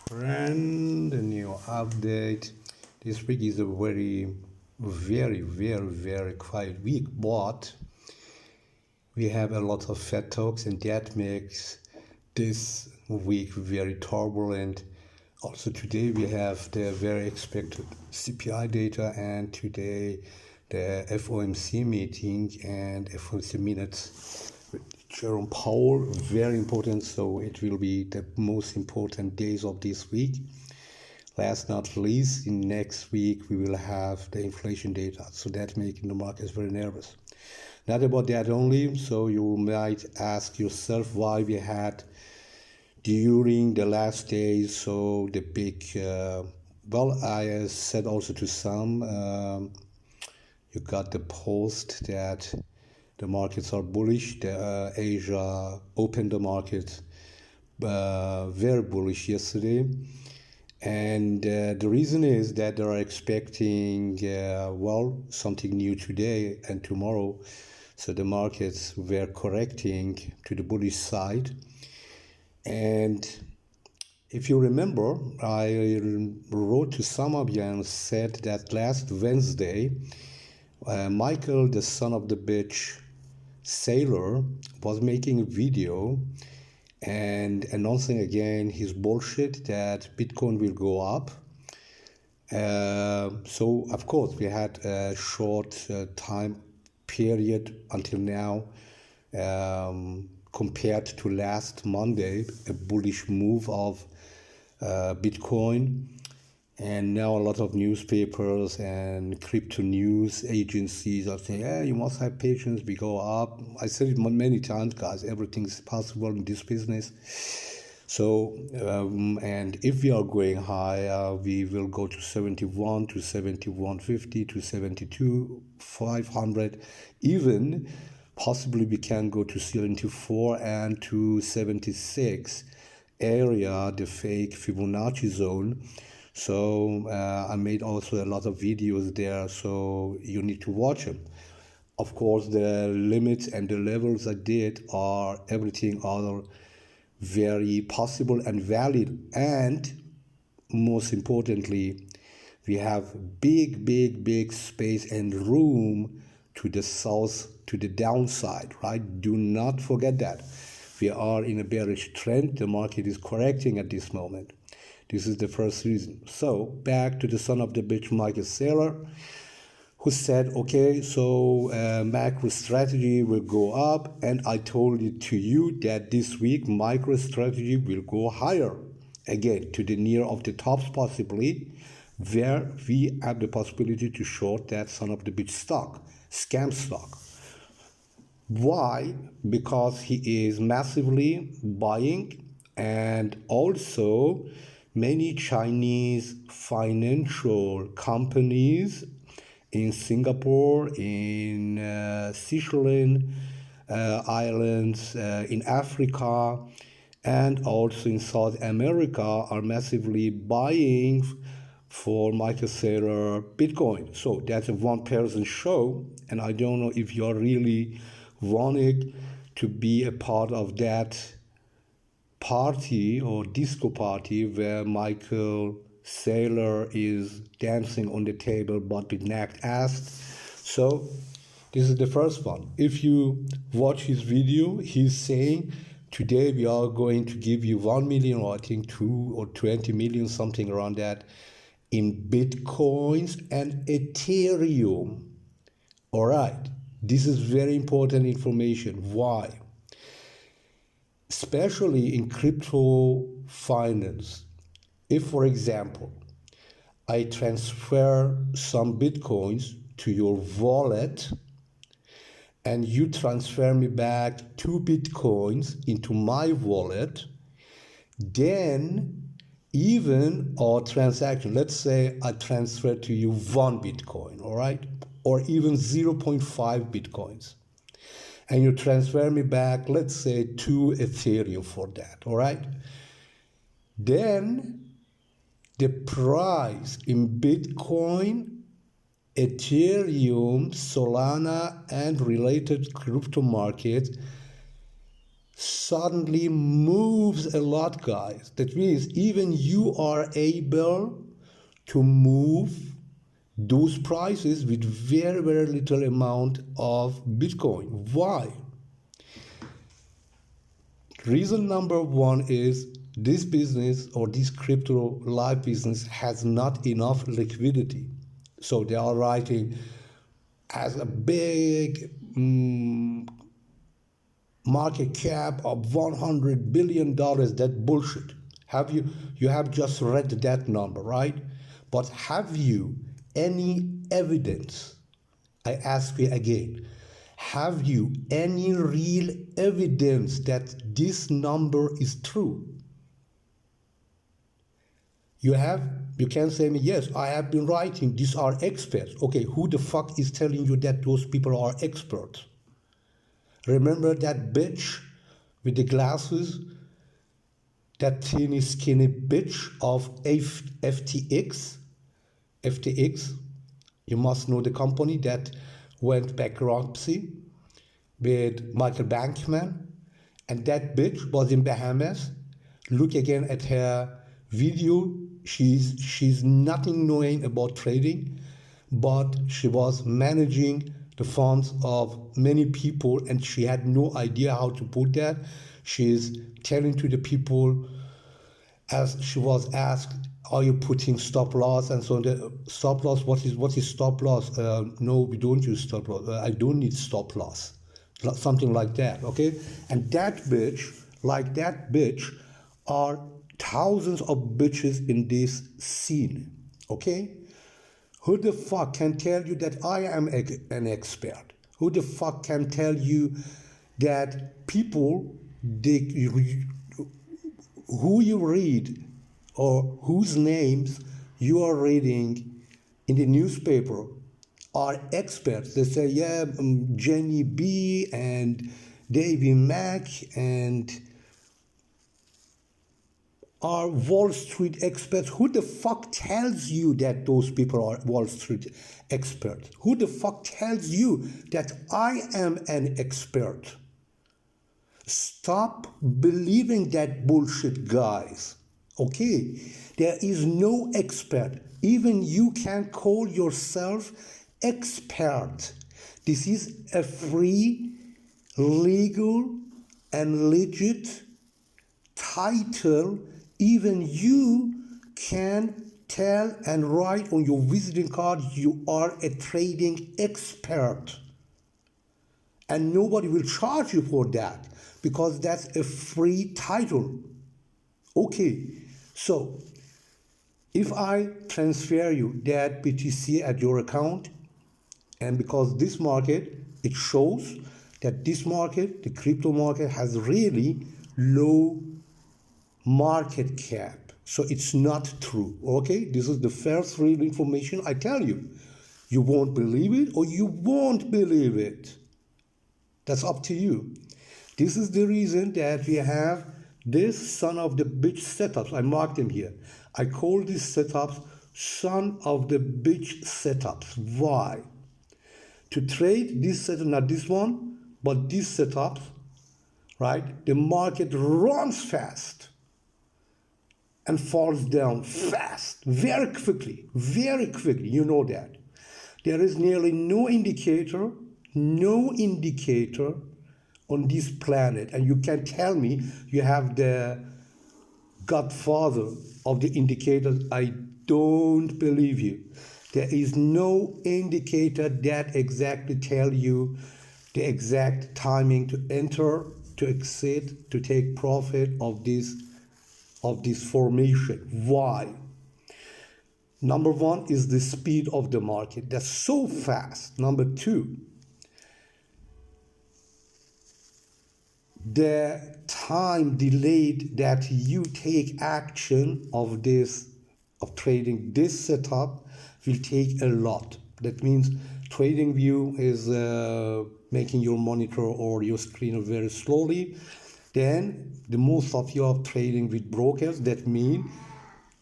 friend, a new update. This week is a very quiet week, but we have a lot of Fed talks, and that makes this week very turbulent. Also today we have the very expected CPI data, and today the FOMC meeting and FOMC minutes with Jerome Powell, very important. So it will be the most important days of this week. Last not least, in next week we will have the inflation data, so that's making the markets very nervous. Not about that only, so you might ask yourself why we had during the last days so the big I said also to some, you got the post that the markets are bullish. Asia opened the market very bullish yesterday, and the reason is that they are expecting something new today and tomorrow. So the markets were correcting to the bullish side. And if you remember, I wrote to some of you and said that last Wednesday, Michael, the son of the bitch sailor, was making a video and announcing again his bullshit that Bitcoin will go up. So, of course, we had a short time period until now, compared to last Monday, a bullish move of Bitcoin. And now a lot of newspapers and crypto news agencies are saying, yeah, you must have patience, we go up. I said it many times, guys, everything's possible in this business. So, and if we are going high, we will go to 71, to 71.50, to 72, 500, even possibly we can go to 74 and to 76 area, the fake Fibonacci zone. So I made also a lot of videos there, so you need to watch them. Of course, the limits and the levels I did are everything other very possible and valid. And most importantly, we have big space and room to the south, to the downside, right? Do not forget that. We are in a bearish trend. The market is correcting at this moment. This is the first reason. So back to the son of the bitch, Michael Saylor, who said, okay, so macro strategy will go up. And I told it to you that this week, micro strategy will go higher. Again, to the near of the tops possibly, where we have the possibility to short that son of the bitch stock, scam stock. Why? Because he is massively buying, and also many Chinese financial companies in Singapore, in Seychelles Islands, in Africa, and also in South America are massively buying for Michael Saylor Bitcoin. So that's a one-person show, and I don't know if you're really wanting to be a part of that party or disco party where Michael Saylor is dancing on the table but with naked ass. So this is the first one. If you watch his video, he's saying today we are going to give you 1 million, or I think 2 or 20 million, something around that, in Bitcoins and Ethereum. All right, this is very important information. Why? Especially in crypto finance. If, for example, I transfer some Bitcoins to your wallet and you transfer me back 2 Bitcoins into my wallet, then even our transaction, let's say I transfer to you 1 Bitcoin, all right, or even 0.5 Bitcoins, and you transfer me back, let's say, 2 Ethereum for that, all right? Then the price in Bitcoin, Ethereum, Solana, and related crypto markets suddenly moves a lot, guys. That means even you are able to move those prices with very, very little amount of Bitcoin. Why? Reason number one is this business or this crypto live business has not enough liquidity. So they are writing as a big market cap of $100 billion. That bullshit. You have just read that number, right? But have you any evidence? I ask you again, have you any real evidence that this number is true? You can say me, yes, I have been writing, these are experts. Okay, who the fuck is telling you that those people are experts? Remember that bitch with the glasses, that teeny skinny bitch of FTX? FTX, you must know the company that went bankruptcy with Michael Bankman, and that bitch was in Bahamas. Look again at her video. She's nothing knowing about trading, but she was managing the funds of many people, and she had no idea how to put that. She's telling to the people, as she was asked, are you putting stop loss? And so the stop loss, what is stop loss? No, we don't use stop loss. I don't need stop loss. Something like that, okay? And that bitch, like that bitch, are thousands of bitches in this scene, okay? Who the fuck can tell you that I am an expert? Who the fuck can tell you that people, who you read or whose names you are reading in the newspaper are experts? They say, yeah, Jenny B and Davy Mac and are Wall Street experts. Who the fuck tells you that those people are Wall Street experts? Who the fuck tells you that I am an expert? Stop believing that bullshit, guys. Okay? There is no expert. Even you can call yourself expert. This is a free, legal, and legit title. Even you can tell and write on your visiting card you are a trading expert. And nobody will charge you for that because that's a free title. Okay, so if I transfer you that BTC at your account, and because this market, it shows that this market, the crypto market, has really low market cap. So it's not true, okay? This is the first real information I tell you. You won't believe it or you won't believe it. That's up to you. This is the reason that we have this son of the bitch setups. I marked them here. I call these setups son of the bitch setups. Why? To trade this setup, not this one, but these setups, right? The market runs fast and falls down fast, very quickly, you know that. There is nearly no indicator on this planet, and you can tell me you have the godfather of the indicators. I don't believe you. There is no indicator that exactly tell you the exact timing to enter, to exit, to take profit of this formation. Why? Number one is the speed of the market. That's so fast. Number two, the time delayed that you take action of trading this setup will take a lot. That means Tradingview is making your monitor or your screen very slowly. Then the most of you are trading with brokers. That means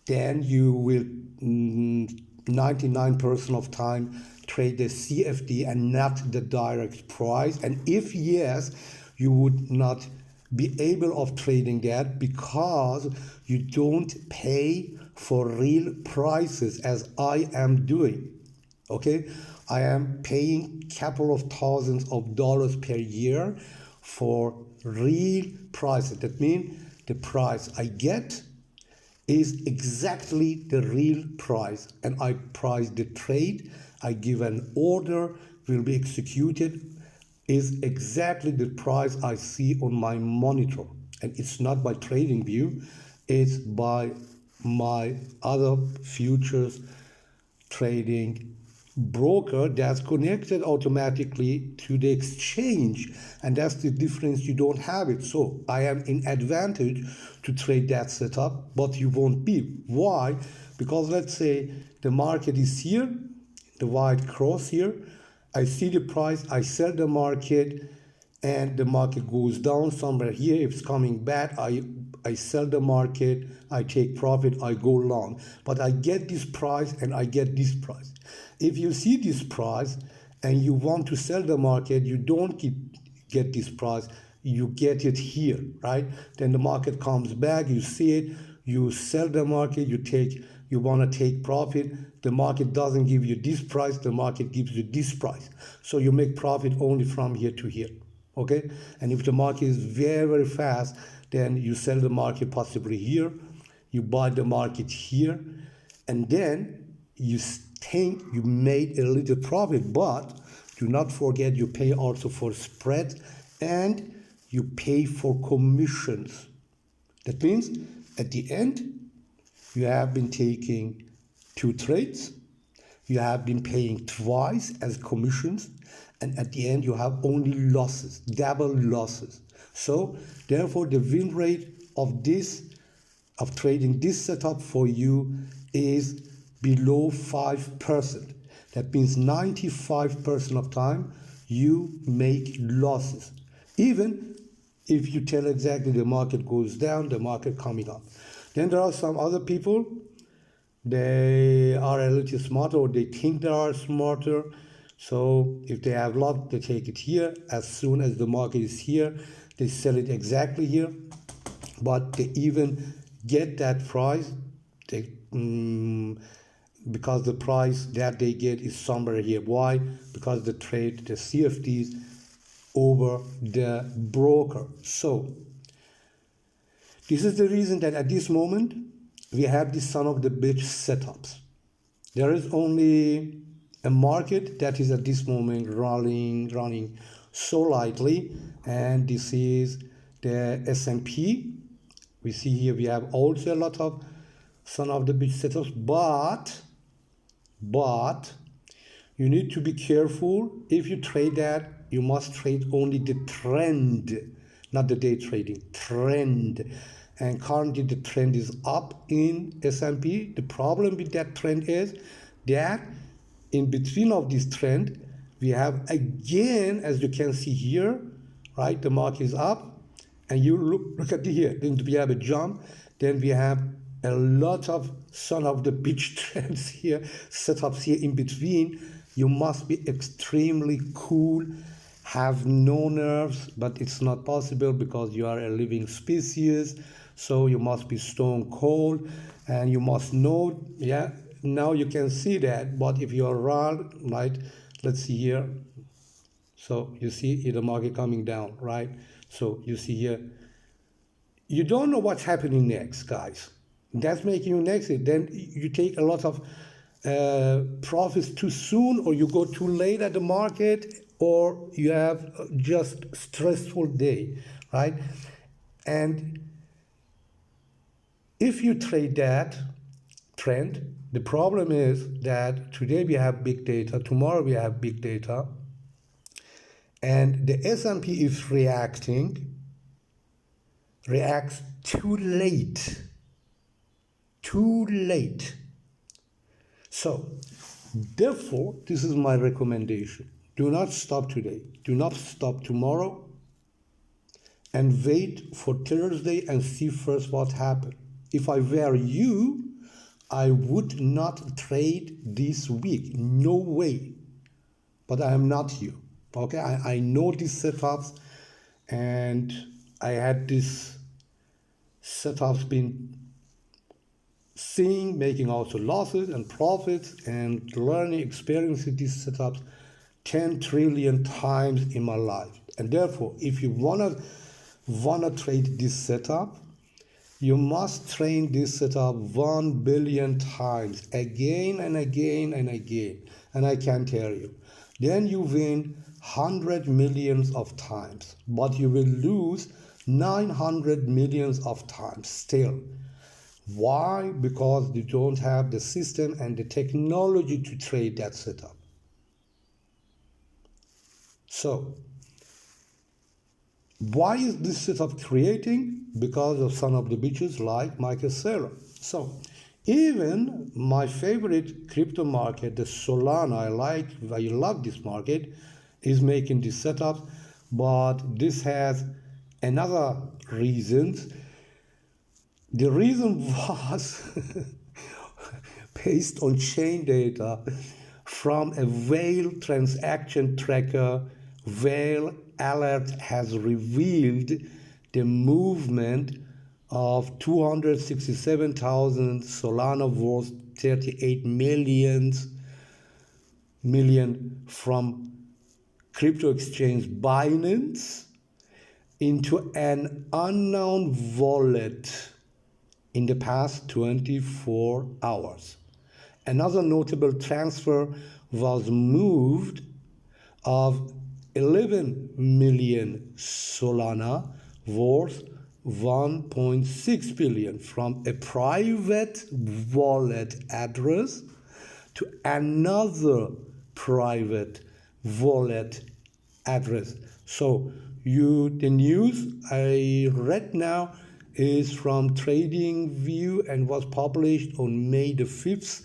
then you will 99% of time trade the CFD and not the direct price. And if yes, you would not be able of trading that because you don't pay for real prices as I am doing. Okay, I am paying couple of thousands of dollars per year for real prices. That means the price I get is exactly the real price, and I price the trade. I give an order, will be executed, is exactly the price I see on my monitor, and it's not by TradingView, it's by my other futures trading broker that's connected automatically to the exchange, and that's the difference. You don't have it, so I am in advantage to trade that setup, but you won't be. Why? Because let's say the market is here, the white cross here, I see the price, I sell the market, and the market goes down somewhere here. If it's coming back, I sell the market, I take profit, I go long. But I get this price and I get this price. If you see this price and you want to sell the market, you don't get this price, you get it here, right? Then the market comes back, you see it, you sell the market, you want to take profit. The market doesn't give you this price, the market gives you this price. So you make profit only from here to here. Okay, and if the market is very, very fast, then you sell the market possibly here, you buy the market here, and then you think you made a little profit, but do not forget you pay also for spread and you pay for commissions. That means at the end, you have been taking 2 trades, you have been paying twice as commissions, and at the end you have only losses, double losses. So therefore the win rate of trading this setup for you is below 5%. That means 95% of time you make losses, even if you tell exactly the market goes down, the market coming up. Then there are some other people, they are a little smarter, or they think they are smarter. So if they have lot, they take it here. As soon as the market is here, they sell it exactly here. But they even get that price because the price that they get is somewhere here. Why? Because the CFDs over the broker. So this is the reason that at this moment we have this son of the bitch setups. There is only a market that is at this moment running so lightly, and this is the S&P. We see here we have also a lot of son of the bitch setups, but you need to be careful. If you trade that, you must trade only the trend, not the day trading, trend. And currently the trend is up in S&P. The problem with that trend is that in between of this trend, we have again, as you can see here, right, the market is up, and you look at here, then we have a jump, then we have a lot of son of the bitch trends here, setups here in between. You must be extremely cool, have no nerves, but it's not possible because you are a living species. So you must be stone cold, and you must know, yeah, now you can see that. But if you are wrong, right, let's see here. So you see the market coming down, right? So you see here, you don't know what's happening next, guys. That's making you next. Then you take a lot of profits too soon, or you go too late at the market, or you have just stressful day, right? And if you trade that trend, the problem is that today we have big data, tomorrow we have big data, and the S&P is reacts too late. So therefore, this is my recommendation. Do not stop today. Do not stop tomorrow, and wait for Thursday and see first what happens. If I were you, I would not trade this week. No way. But I am not you. Okay, I know these setups, and I had this setups been seeing, making also losses and profits and learning, experiencing these setups 10 trillion times in my life. And therefore, if you wanna trade this setup, you must train this setup 1 billion times, again and again and again. And I can tell you, then you win 100 millions of times, but you will lose 900 millions of times still. Why? Because you don't have the system and the technology to trade that setup. So, why is this setup creating? Because of son of the bitches like Michael Saylor. So, even my favorite crypto market, the Solana, I love this market, is making this setup, but this has another reasons. The reason was based on chain data from a whale transaction tracker. Whale alert has revealed the movement of 267,000 Solana worth 38 million from crypto exchange Binance into an unknown wallet in the past 24 hours. Another notable transfer was moved of 11 million Solana worth 1.6 billion from a private wallet address to another private wallet address. So the news I read now is from Tradingview and was published on May the 5th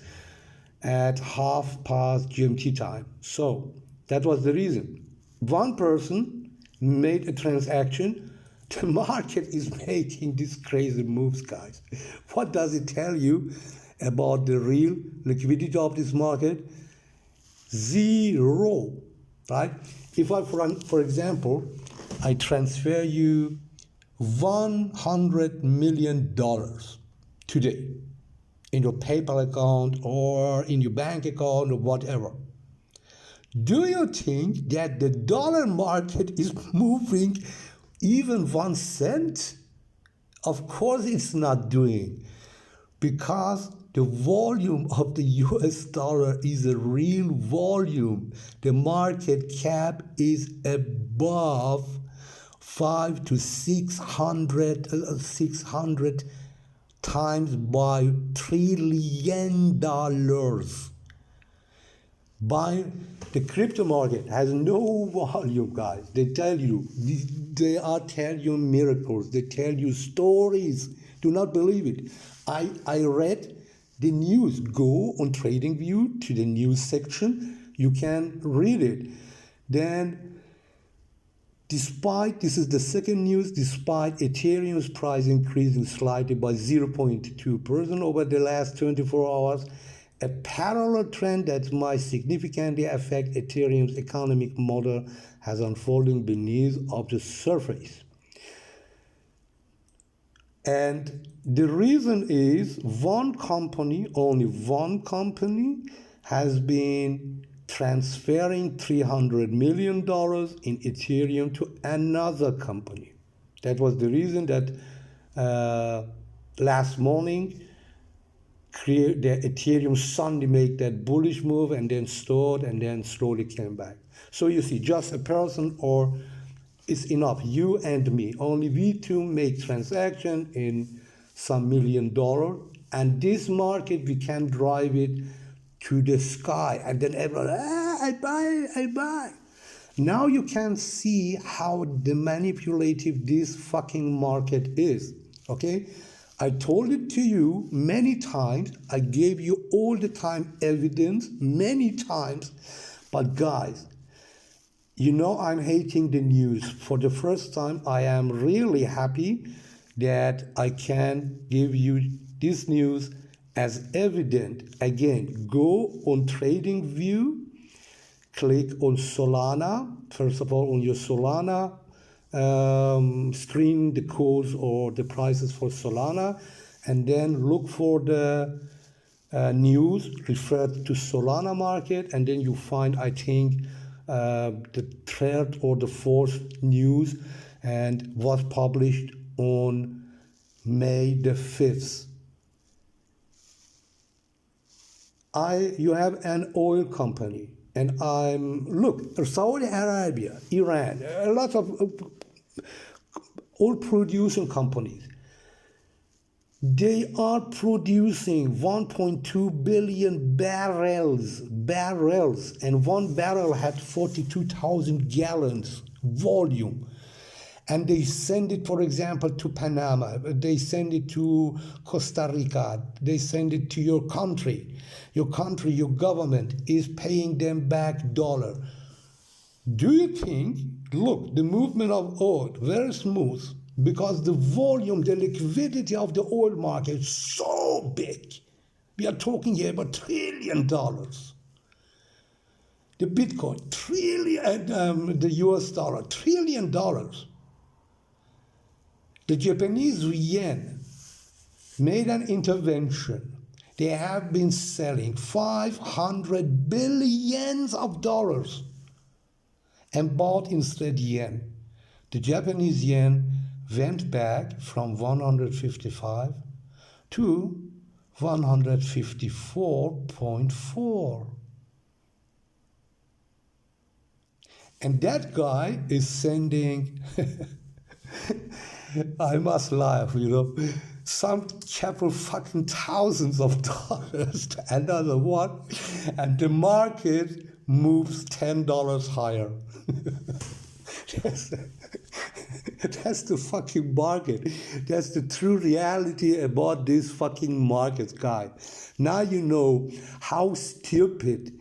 at 12:30 GMT time. So that was the reason. One person made a transaction. The market is making these crazy moves, guys. What does it tell you about the real liquidity of this market? Zero, right? If I, for example, I transfer you $100 million today in your PayPal account or in your bank account or whatever, do you think that the dollar market is moving even 1 cent? Of course it's not doing, because the volume of the US dollar is a real volume. The market cap is above 500 to 600 times by $1 trillion. By the crypto market has no volume, guys. They tell you, they are telling you miracles. They tell you stories. Do not believe it. I read the news. Go on TradingView to the news section. You can read it. Then, this is the second news, despite Ethereum's price increasing slightly by 0.2% over the last 24 hours, a parallel trend that might significantly affect Ethereum's economic model has unfolded beneath of the surface. And the reason is one company, only one company, has been transferring $300 million in Ethereum to another company. That was the reason that last morning the Ethereum suddenly made that bullish move and then stored and then slowly came back. So you see, just a person or it's enough, you and me, only we two make transaction in some $1 million, and this market we can drive it to the sky, and then everyone, I buy. Now you can see how the manipulative this fucking market is, okay? I told it to you many times. I gave you all the time evidence many times. But guys, you know I'm hating the news. For the first time, I am really happy that I can give you this news as evident. Again, go on TradingView, click on Solana. First of all, on your Solana screen the codes or the prices for Solana, and then look for the news referred to Solana market, and then you find, I think, the third or the fourth news, and was published on May the 5th. You have an oil company, and look, Saudi Arabia, Iran, a lot of oil producing companies. They are producing 1.2 billion barrels, and one barrel had 42,000 gallons volume. And they send it, for example, to Panama. They send it to Costa Rica. They send it to your country. Your country, your government is paying them back dollar. Do you think, look, the movement of oil, very smooth, because the volume, the liquidity of the oil market is so big. We are talking here about $1 trillion. The Bitcoin, trillion, the US dollar, $1 trillion. The Japanese yen made an intervention. They have been selling $500 billion and bought instead yen. The Japanese yen went back from 155 to 154.4. And that guy is sending, I must laugh, some couple fucking thousands of dollars to another one, and the market moves $10 higher. That's the fucking market. That's the true reality about this fucking market, guy. Now you know how stupid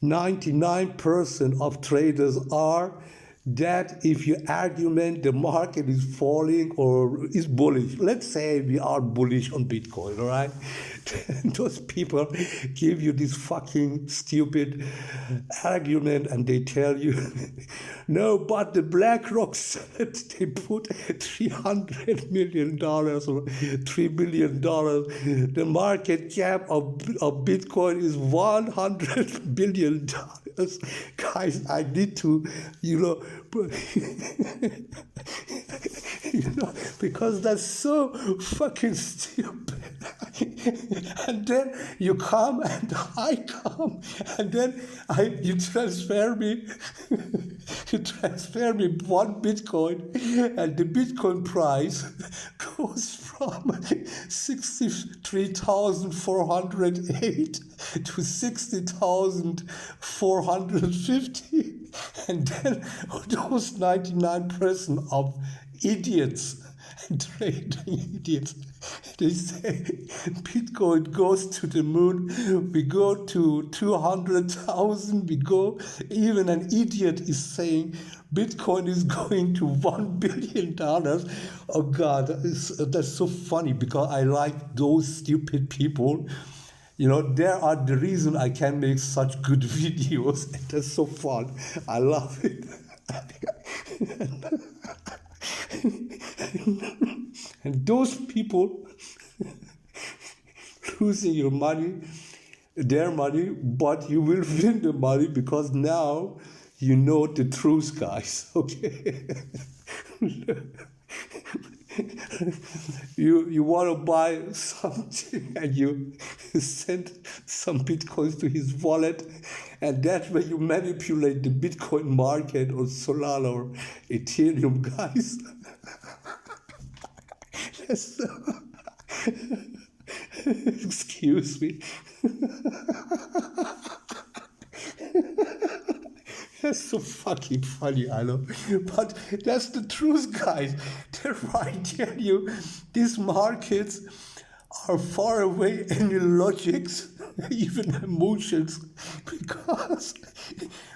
99% of traders are, that if you argument the market is falling or is bullish, let's say we are bullish on Bitcoin, all right? Those people give you this fucking stupid argument, and they tell you, no, but the BlackRock said they put $300 million or $3 billion. The market cap of Bitcoin is $100 billion. Guys, I need to, because that's so fucking stupid. And then you come and I come, and then you transfer me one Bitcoin, and the Bitcoin price goes from 63,408 to 60,450, and then those 99% of idiots, trading idiots, they say Bitcoin goes to the moon, we go to 200,000, even an idiot is saying Bitcoin is going to $1 billion. Oh God, that's so funny, because I like those stupid people. They are the reason I can make such good videos. That's so fun. I love it. And those people losing your money, their money, but you will win the money, because now you know the truth, guys. Okay. You want to buy something, and you send some Bitcoins to his wallet, and that way you manipulate the Bitcoin market or Solana or Ethereum, guys. Excuse me. That's so fucking funny, I know. But that's the truth, guys. I tell you, these markets are far away any logics, even emotions, because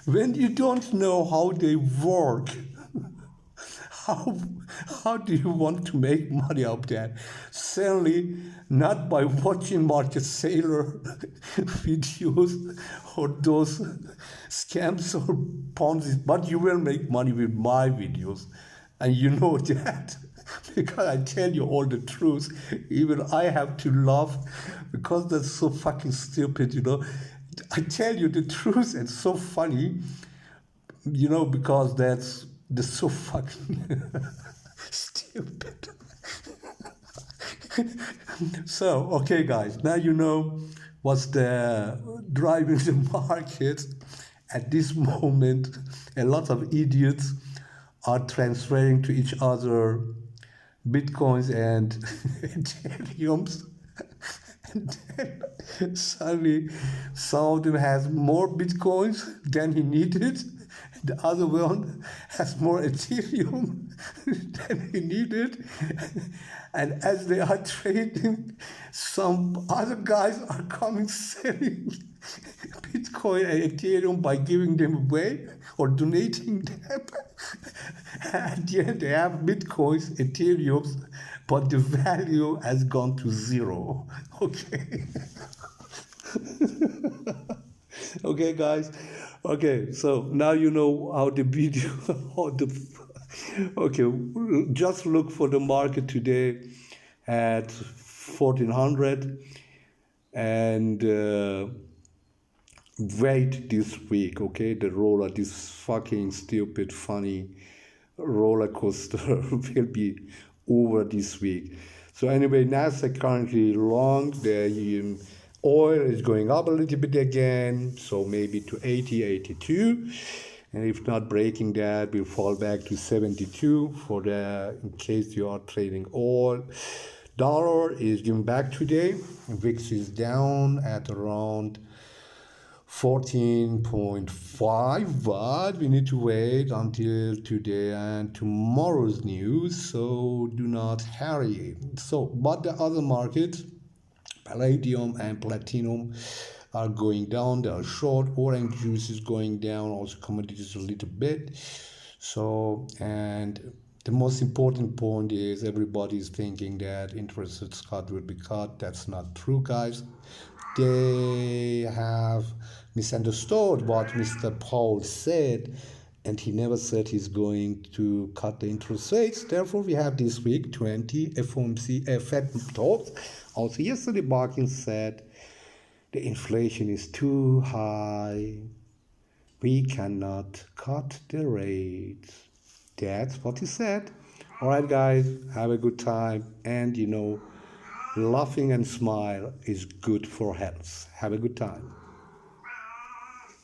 when you don't know how they work, how do you want to make money out of that? Certainly not by watching market sailor videos or those scams or Ponzi, but you will make money with my videos. And you know that because I tell you all the truth. Even I have to laugh because that's so fucking stupid, you know. I tell you the truth, it's so funny, you know, because that's so fucking stupid. So, okay, guys, now you know what's the driving the market at this moment. A lot of idiots are transferring to each other bitcoins and ethereums, and then suddenly some of them has more bitcoins than he needed, the other one has more ethereum than he needed, and as they are trading, some other guys are coming selling bitcoin and ethereum by giving them away or donating them. At the end, they have bitcoins, ethereums, but the value has gone to zero. Okay. Okay, guys. Okay, so now you know how the video, how the, okay, just look for the market today at 1400 and wait this week, okay? The roller, this fucking stupid, funny roller coaster will be over this week. So anyway, NASDAQ currently long. The oil is going up a little bit again, so maybe to 80, 82. And if not breaking that, we'll fall back to 72 for the, in case you are trading oil. Dollar is giving back today. VIX is down at around 14.5, but we need to wait until today and tomorrow's news, so do not hurry. So, but the other markets, palladium and platinum, are going down. They are short. Orange juice is going down. Also, commodities a little bit. So, and the most important point is everybody is thinking that interest rate cut will be cut. That's not true, guys. They have misunderstood what Mr. Powell said, and he never said he's going to cut the interest rates. Therefore, we have this week 20 FOMC Fed talks. Also, yesterday, Barkin said the inflation is too high. We cannot cut the rates. That's what he said. All right, guys, have a good time. And, you know, laughing and smile is good for health. Have a good time.